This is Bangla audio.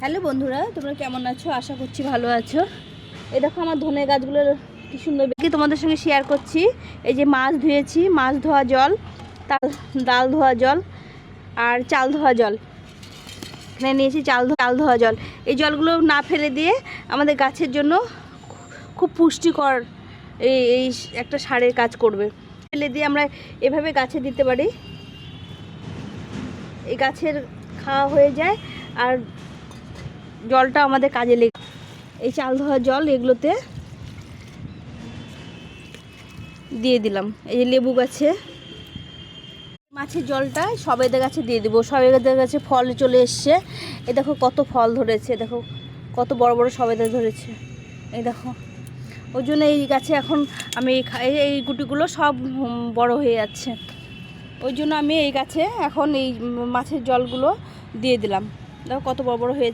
হ্যালো বন্ধুরা, তোমরা কেমন আছো? আশা করছি ভালো আছো। এই দেখো আমার ধনে গাছগুলোর কি সুন্দর কি তোমাদের সঙ্গে শেয়ার করছি। এই যে মাছ ধুয়েছি, মাছ ধোয়া জল, ডাল ধোয়া জল আর চাল ধোয়া জল। এখানে নিয়েছি চাল ধোয়া জল। এই জলগুলো না ফেলে দিয়ে আমাদের গাছের জন্য খুব পুষ্টিকর এই একটা সারের কাজ করবে। ফেলে দিয়ে আমরা এভাবে গাছে দিতে পারি, এই গাছের খাওয়া হয়ে যায় আর জলটা আমাদের কাজে লেগে। এই চাল ধোয়া জল এগুলোতে দিয়ে দিলাম। এই যে লেবু গাছে মাছের জলটা সবেদা গাছে দিয়ে দেবো। সবেদা গাছে ফল চলে এসছে। এই দেখো কত ফল ধরেছে, দেখো কত বড় বড় সবেদা ধরেছে। এই দেখো, ওই জন্য এই গাছে এখন আমি এই গুটিগুলো সব বড় হয়ে যাচ্ছে। ওই জন্য আমি এই গাছে এখন এই মাছের জলগুলো দিয়ে দিলাম। দেখো কত বড় বড় হয়েছে।